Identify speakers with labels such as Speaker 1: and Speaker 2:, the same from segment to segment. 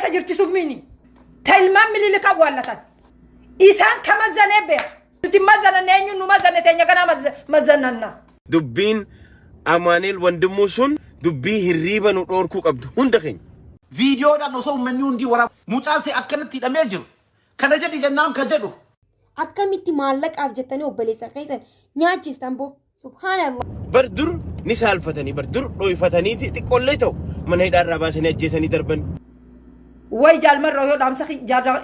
Speaker 1: keessa jirti summini tailmaan mililika wallatan isaan kamazane beek nuti mazanne eenyu nu mazanne teenya kana mazannanna
Speaker 2: dubbiin amaaneel wandimuu sun dubbii hirriiba nu dhoorkuu qabdu hunda keenya
Speaker 3: viidiyoodhaan osoo uummanni hundi waraab mucaasee akkanatti hidhamee jiru kana jedhi jennaan ka jedhu
Speaker 4: akkamitti maallaqaaf jettanii obboleessa keessan nyaachistan boo subhaanallah
Speaker 2: bardur ni saalfatanii bardur dhoyfatanii xiqqollee ta'u mana hidhaarraa baasanii ajjeesanii darban
Speaker 1: way jalmarroo yoo dhaamsa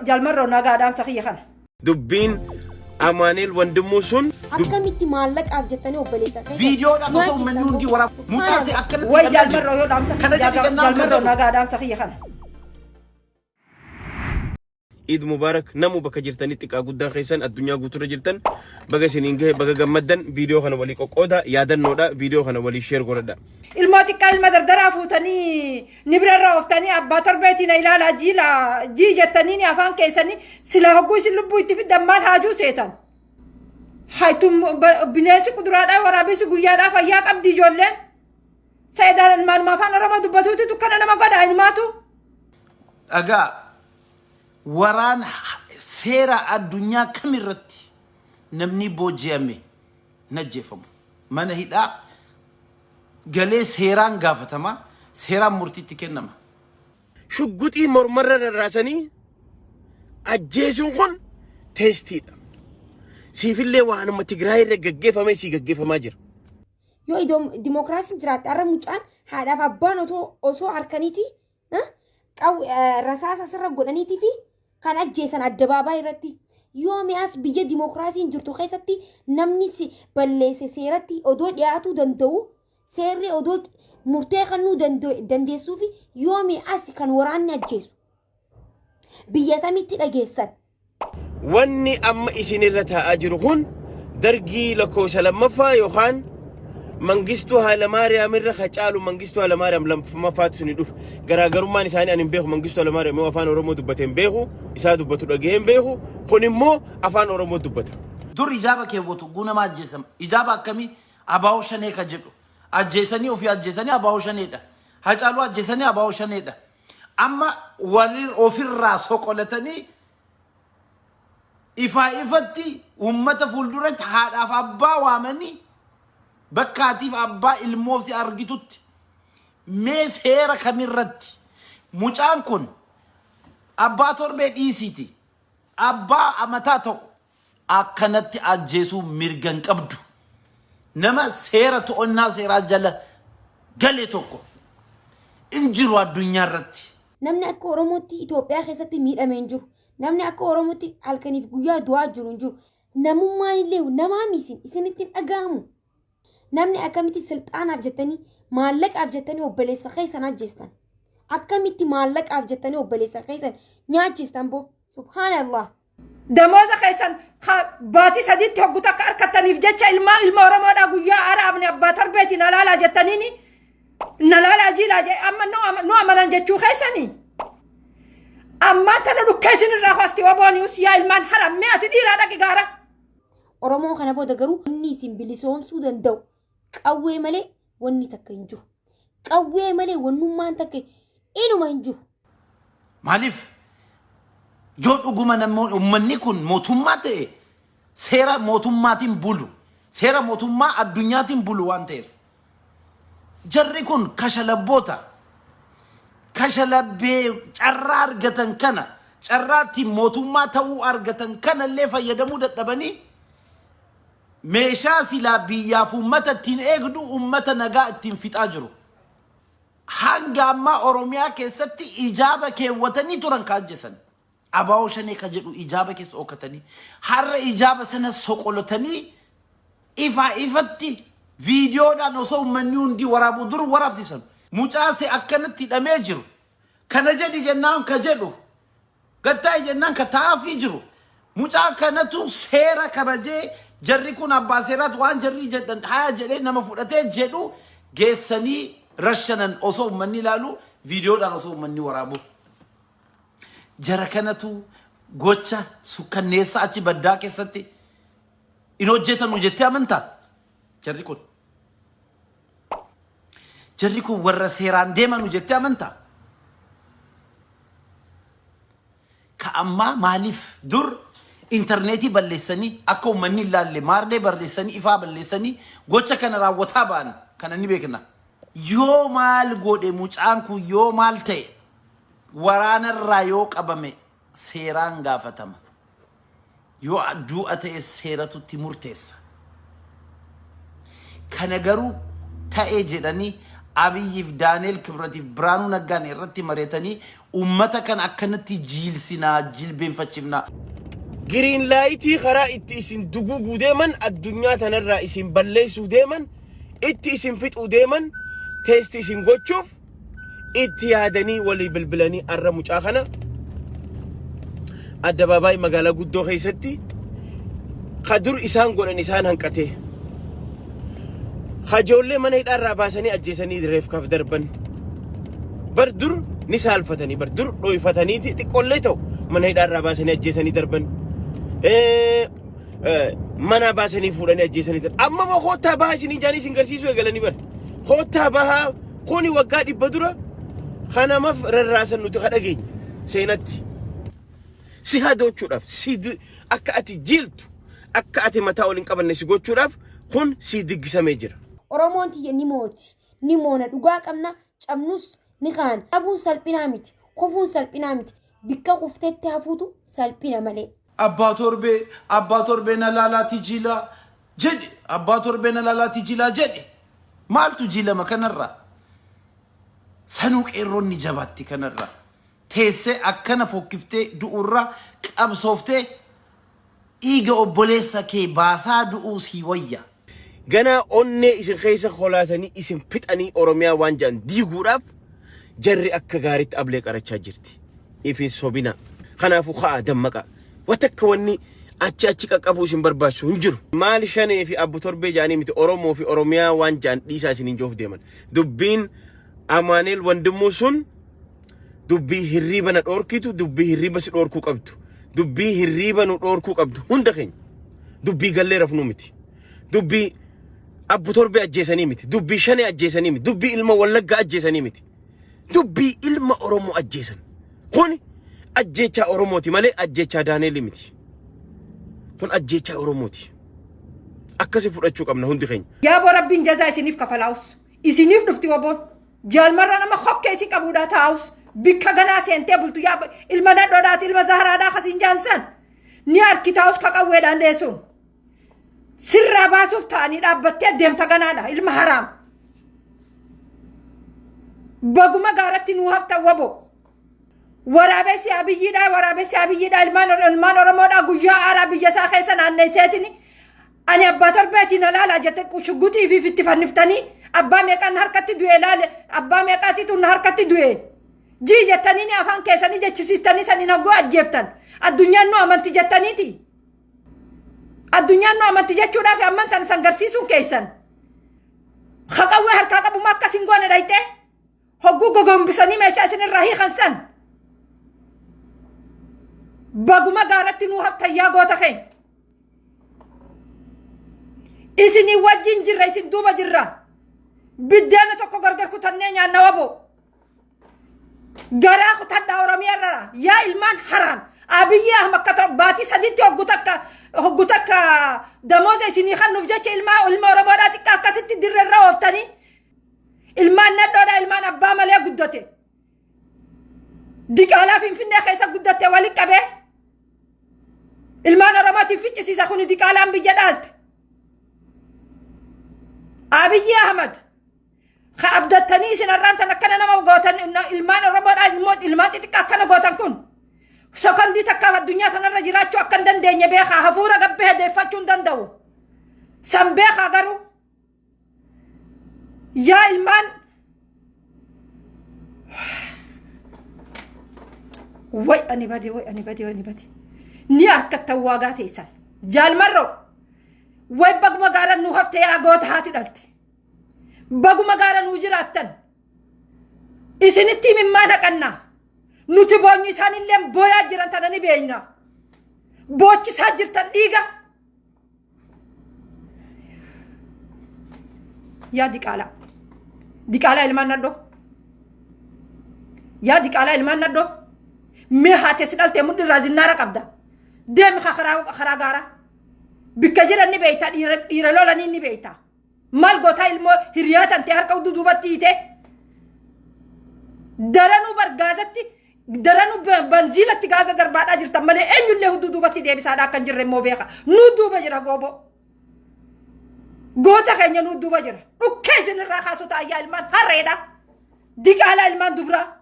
Speaker 1: jalmarroo nagaa dhaamsa khiyya kana
Speaker 2: dubbiin amaaneel wandimuu sun
Speaker 4: akkamitti maallaqaaf jettanii obboleessa keessan
Speaker 3: viidiyoodhaan osoo uummanni hundi waraab mucaasee akkanatti
Speaker 1: way jalmarroo yoo dhaamsa
Speaker 3: kana jedhi jennaan ka
Speaker 1: jalmarroo
Speaker 3: jedhu
Speaker 1: nagaa dhaamsa khiyya kana
Speaker 2: Eid Mubarak namu bakka jirtanii xiqqaa guddaa keessan addunyaa guutuura jirtan baga isiniin gahe baga gammaddan viidiyoo kana walii qoqqooda yaadannoodha viidiyoo kana walii sheer godhadha
Speaker 1: ilmoo xiqqaa ilma dardaraa fuutanii nibirarra ooftanii abbaa torbeetiin ilaalaa jii jettanii afaan keessanii sila hogguu isin lubbuu itti fiddan maal haajuu seetan haytum bineensi kuduraadhaa waraabessi guyyaadhaa fayyaa qabdi ijoolleen saayidaan maaluma afaan oromoo dubbatuutu kana nama godha ilmaatu
Speaker 3: dhagaa waraan seera addunyaa kamirratti namni booji'ame najjeefamu mana hidhaa galee seeraan gaafatama seeraan murtiitti kennama
Speaker 2: shugguxii mormarra rarraasanii ajjeesuun kun teestiidha siifillee waanuma Tigraay irra gaggeeffamee si gaggeeffamaa jira
Speaker 4: yoo dimokiraasiin jiraatte arra mucaan haadhaaf abbaan osoo harkaniiti rasaasa sirra godhaniitii fi kan ajjeesan addabaabaa irratti yoo mi'aas biyya dimokiraasiin jirtu keessatti namni balleesse seeratti odoo dhiyaatuu danda'u seerri odoo murtee kannuu dandeessuu fi yoo mi'aas kan waraanni ajjeesu biyya tamitti dhageessan
Speaker 2: wanni amma isinirra taa'aa jiru kun dargii lakkoofsa lammaffaa yookaan mangistuu Hayilamaariyaam irra hacaalu mangistuu Hayilamaariyaam lammaffaatu suni dhuf garaagarummaan isaanii ani hin beeku mangistuu Hayilamaariyaam yoo afaan oromoo dubbate hin beeku isaa dubbatu dhagee hin beeku kun immoo afaan oromoo dubbata
Speaker 3: dur ijaaba keewwatu guunama ajjeesama ijaaba akkamii abaa'oo shanee ka jedhu ajjeesanii ofii ajjeesanii abaa'oo shaneedha hacaaluu ajjeesanii abaa'oo shaneedha amma walii ofirraa soqolatanii ifatti uummata fuulduratti haadhaaf abbaa waamanii bakkaatiif abbaa ilmoofti argitutti mee seera kamirratti mucaan kun abbaa torbee dhiisiiti abbaa amataa ta'u akkanatti ajjeesuu mirgan qabdu nama seera to'annaa seeraa jala galee tokko injiru addunyaa irratti
Speaker 4: namni akka oromootti Itoophiyaa keessatti miidhamee hin jiru namni akka oromootti halkaniif guyyaa du'aa jiru hin jiru namummaan illee namaa miisin isinitti dhaga'amu namni akkamitti silxaanaaf jettanii maallaqaaf jettanii obboleessa keessan ajjeestan akkamitti maallaqaaf jettanii obboleessa keessan nyaachistan boo subhaanallah
Speaker 1: damooza keessan baatii sadiitti hogguta akka harkattaniif jecha ilma oromoodhaa guyyaa araabni abbaa torbeetiin alaalaa jettaniini nalaalaa jiilaa je amma nu amanan jechuu keessanii amma tana dhukkeessin irraa hosti waboonius yaa ilmaan harammee ati dhiiraa dhaqi gaara
Speaker 4: oromoo kana booda garuu inni isin bilisoomsuu danda'u qawwee malee wanni takka hin jiru qawwee malee wannummaan takka inuma hin jiru
Speaker 3: maaliif yoo dhuguma uummanni kun mootummaa ta'e seera mootummaatiin bulu seera mootummaa addunyaatiin bulu waan ta'eef jarri kun kashalabboota kashalabbee carraa argatan kana carraatti mootummaa ta'uu argatan kana illee fayyadamuu dadhabanii meeshaa silaa biyyaaf uummata ittiin eegdu uummata nagaa ittiin fixaa jiru hanga ammaa oromiyaa keessatti ijaaba keewwatanii turan kaajjesan abaa'oo shanee ka jedhu ijaaba keessa ookatanii har'a ijaaba sana soqolotanii ifatti viidiyoodhaan osoo uummanni hundi waraabu dur waraabsisan mucaasee akkanatti hidhamee jiru kana jedhi jennaan ka jedhu gattaa'e jennaan ka taa'aafii jiru mucaa kanatu seera kabajee jarri kun abbaa seeraat waan jarri jedhan haya jedhee nama fudhatee jedhu geessanii rashanan osoo uummanni ilaalu viidiyoodhaan osoo uummanni waraabu jara kanatu gocha sukkanneessa achi baddaa keessatti in hojjetanu jettee amantaa jarri kun warra seeraan deemanu jettee amantaa كأما مالف در إنترنتي بلسني أكو مني لالي ماردي بلسني إفا بلسني قوتش كان راوتها بان كان نبيكنا يو مال قودي مجانكو يو مال تي وران الرايوك أبامي سيران غافتما يو أدو أتي السيرة تمرتس كان قرو تأجرني أبي دانيال كبرتي برانو نجاني رتي مريتني أمتا كان أكنتي جيل سنا جيل بين فتشفنا
Speaker 2: جرين لايتي خرا اتيسين دقوقو ديمن الدنيا تنرى اسين بليسو ديمن اتيسين فتقو ديمن تيستيسين قوتشوف اتيادني ولي بلبلاني الرموش آخنا الدباباي مقالا قدو خيستي خدور إسان قولن إسان هنكته خجولة من يدار باسني أجسني دريف كف دربن بردور نسال فتني بردور روي فتني تقوليتو من يدار باسني أجسني دربن منا باسني فورني أجسني در أما ما خوتها باسني جاني سنكرسيسو يقلني بر خوتها بها كوني وقادي بدورة خانا مف رراسن نتخد أجين سينتي سيهادو تشوف سيد أكأتي جيلتو أكأتي متاولين قبل نسيقو تشوف خون سيد قسميجر
Speaker 4: Oromoon tiyya ni mooti, ni moona dhugaa qabna, cabnus ni kaan. Dhabuun salphinaa miti, kofuun salphinaa miti, bikka kufteetti hafuutu salphina malee.
Speaker 3: Abbaa torbee na laalaati jila jedhe abbaa torbee na laalaati jila jedhe maaltu jilama kanarraa sanuu qeerroonni jabaatti kanarraa teessee akkana fokkiftee du'urraa qabsooftee dhiiga obboleessa kee baasaa du'uu sii wayya.
Speaker 2: Gana onne isin khaysa kholasani isin pitani Oromiyaa waan jaan diiguudhaaf jarri akka gaariitti ablee qarachaa jirti. Ifin sobina kanaafu khaa dammaqa watakka wanni achi qaqqabuu isin barbaachisu hin jiru. Maal shanee fi abbu torbee jaanii miti Oromoo fi Oromiyaa waan jaan dhiisaa isin hin joof deeman. Dubbiin Amaaneel wandimuu sun dubbii hirriiba na dhoorkitu dubbii hirriiba si dhoorkuu qabdu. Dubbii hirriiba nu dhoorkuu qabdu hunda keenya. Dubbii gallee rafnuu miti. Dubbii Abbu torbee ajjeesanii miti. Dubbii shanee ajjeesanii miti. Dubbii ilma wallaggaa ajjeesanii miti. Dubbii ilma Oromoo ajjeesan. Kuni ajjeechaa Oromooti malee ajjeechaa Daaneeli miti. Kun ajjeechaa Oromooti. Akkasi fudhachuu qabna hundi keenya.
Speaker 1: Yaa boo Rabbiin jazaa isiniif kafalaa'us. Isiniif dhufti waboon. Jaalmarra nama hokkee isin qabuudhaa taa'us. Bikka ganaa seentee bultu yaa ilma nadhoodhaati ilma zaharaadhaa kasiin jaansan. Ni harki taa'us ka qawweedhaan deessuun. Sirraa baasuuf ta'anii dhaabbattee deemta ganaadha ilma haraam. Baguma gaaratti nuu hafta wabo. Waraabessi abiyyiidha ilmaan Oromoodha guyyaa aaraa biyya isaa keessa naanneesseetini. Ani abbaa torbeetiin alaalaa jette shuggutii fi itti fanniftanii abbaa meeqaan harkatti du'e laale abbaa meeqaatiitu na harkatti du'e. Jii jettanii ni afaan keessanii jechisiistanii sanii naggoo ajjeeftan. Addunyaan nu amanti jettaniiti. Addunyaan nu amanti jechuudhaaf amantan sangarsiisuun keessan. Haqawwee harkaa qabu akka singoone dhayte hogguu gogombisanii meeshaa isinirraa hiikan san. Baguma gaaratti nuu haftayyaa goota keenya. Isinii wajjin jirra isin duuba jirra. Biddeena tokko gargar kutannee nyaanna wabo. Garaa kutadhaa Oromiyaarra yaa ilmaan haraam. Abiyyi Ahmad baatii sadiitti hoggu takka damooza isinii kannuuf jecha ilma Oromoodhaa xiqqaa akkasitti dirreerra ooftanii ilmaan nadhoodhaa ilmaan abbaa malee guddate. Diqaalaa Finfinnee keessa guddatte waliin qabee ilmaan Oromootiif ficcisiisa kuni diqaalaan biyya dhaalte. Abiyyi Ahmad ka abdattanii isin irraan tan akkana nama gootan ilmaan Oromoodhaa immoo ilmaan xixiqqaa akkana gootan kun. Sekondi takka addunyaa sanarra jiraachuu akka hin dandeenye beekaa hafuura gabbee hedeeffachuu hin danda'u. San beekaa garuu yaa ilmaan way ani bade ni harkattan waagaa teessan jaalmarroo way baguma gaara nuu hafte yaa goota haati dhalte baguma gaara nuu jiraattan isinitti mimmaa naqannaa. Nuti boonyi isaanillee booyaa jiran tana ni beeyna. Boochisaa jirtan dhiiga. Yaa diqaalaa ilmaan nadhoo. Yaa diqaalaa ilmaan nadhoo. مهاتي سنال تمد رازنارا قبدا دم خرا غارا بكجر اني بيتا يرلولا ني بيتا مال غوتا المو هريات انت هر كود دوبتي تي درانو برغازتي درانو بنزيلتي غازا دربادا جرت ملي اني له دوبتي دي بسادا كنجر مو بيخا نو دوبا جرا غوبو غوتا كنيا نو دوبا جرا وكيزن الراخاسو تا يا المان هريدا ديك على المان دبرا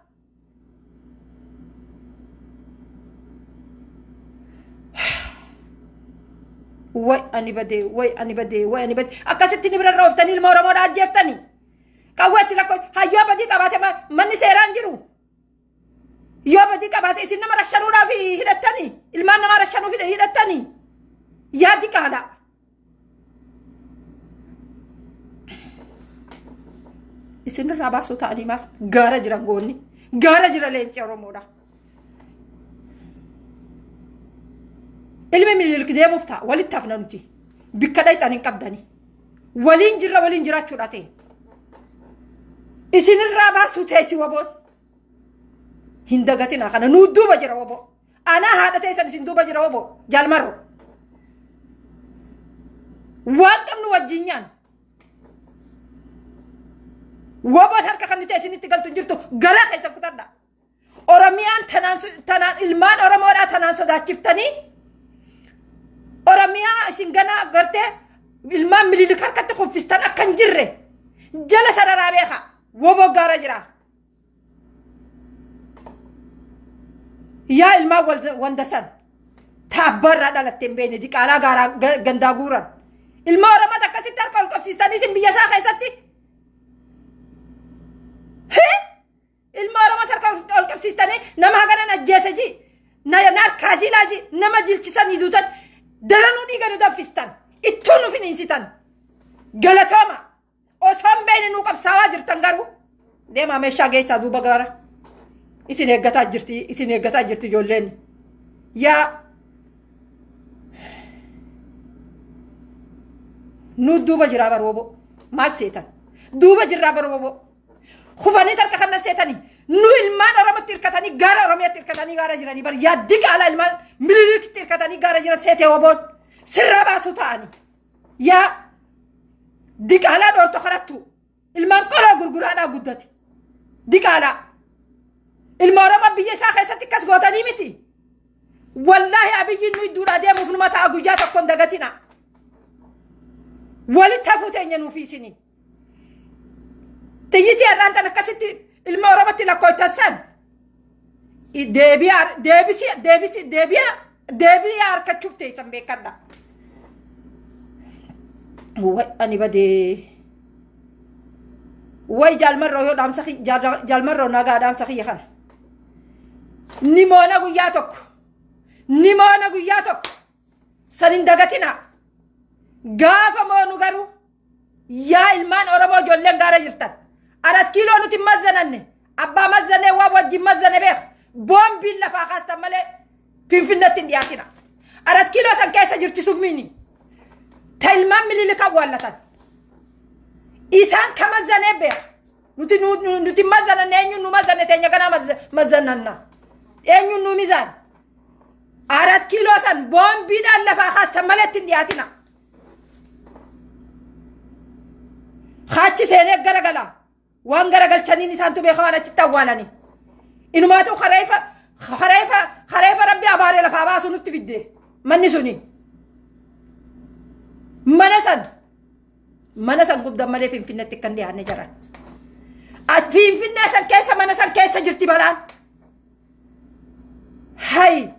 Speaker 1: وي أني بدي أكاسيت نبرة روفتني المورا مورا أجفتني كواتي لكو هيا بدي كباتي مني سيران جرو يا بدي كباتي إسنا مرشانونا في هيرتني المان مرشانو في هيرتني يا دي كهلا إسنا راباسو تاني ما غارج رانغوني غارج رالينتي أرومودا ilmi milil kide mufta wali tafnanuti bikadai tanin qabdani walin jira chudate isin raba sutesi wabon hindagatina kana nuduba jira wabo ana hada tay san sinduba jira wabo jalmaro waqam nu wajinyan wabo harka kanite isin tigaltu jirtu gala khaysa kutada oramiyan tanan ilman oramoda tanan soda chiftani oramiya singana garte ilman milil karkat khufistan akan jirre jala sararabeha wobo garajra ya ilma wandasan tabarra dalatem bene dikala gara gandaguran ilma oramata kasitar kol kopsistani simbiya sa khaysati he ilma oramata kol kopsistani nama gana najeseji na nar kajilaji nama jilchisan idutan درانو دي غنو دفستان اتونو فينينسيتان غلطوما اوسام بين نو قب سواجر تنغرو ديما مشا گيسا دو بغارا اسيني غتا جرتي جولين يا نو دوبا جرابر وبو مال سيتان دوبا جرابر وبو خفاني ترك خنا سيتاني نو المان رمت تركتاني غارا رميت تركتاني غارا جراني بر يا ديك على المان ملك تركتاني غارا جرات سيتي وبون سربا سوتاني يا ديك على دور تخرتو المان قلا غرغرانا غدتي ديك على المرمى بيي ساخه ستكس غوتاني متي والله ابي نو يدور ادي مفنما تاغوجات كون دغتينا ولتفوتني نو في سني تيجي أنت نكسيت المرمى لكوي تسان دبي أركض شفتي سمبي كذا هو أني بدي وي جالمرو يو دام سخي جالمرو ناقا دام سخي خان نيمونا قياتك سنين دغتنا غافا مونو غارو يا المان أورمو جولين غارا جرتان 4 كيلو نوتي مزنني ابا مزنه ووجي مزنه بخ بوم بالله فاخاست مالي فينفنت دياتنا 4 كيلو سان كيس جرتي سميني تلمام ملي لك ولتان إسان كمزنه بخ نوتي مزنه نينو نو مزنه تنيا كنا مزننا اينو نو ميزان 4 كيلو سان بوم بالله فاخاست مالي دياتنا خاچي سينه غرغلا وان غرغل چنين سانتو بخوانا تتوالاني انو ماتو خريفة ربي أباري لفاباسو نتفيده مني سوني منسان قبضا مالي فين تكندي عني جران فين ناسان كيسا منسان كيسا جرتي بلان هاي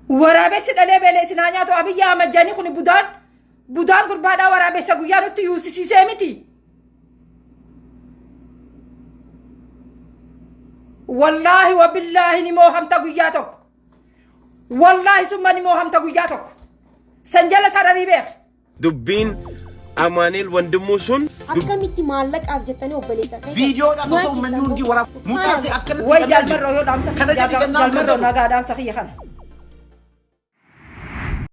Speaker 1: ورابس دلي بلي سنانياتو أبي يا مجاني خوني budaan gurbaadhaa waraabessa guyyaa nutti yuusisiisee miti wallaahi wabillaahi ni moohamta guyyaa tokko wallaahi summa ni moohamta guyyaa tokko san jala sararii beek
Speaker 2: dubbiin amaanil wandimuu sun
Speaker 4: akkamitti maallaqaaf jettanii obboleessa
Speaker 3: viidiyoodha osoo uummanni hundi waraab mucaase akkanatti
Speaker 1: way jaalmarroo yoo dhaamsa kana jaalmarroo nagaa dhaamsa kiyya kana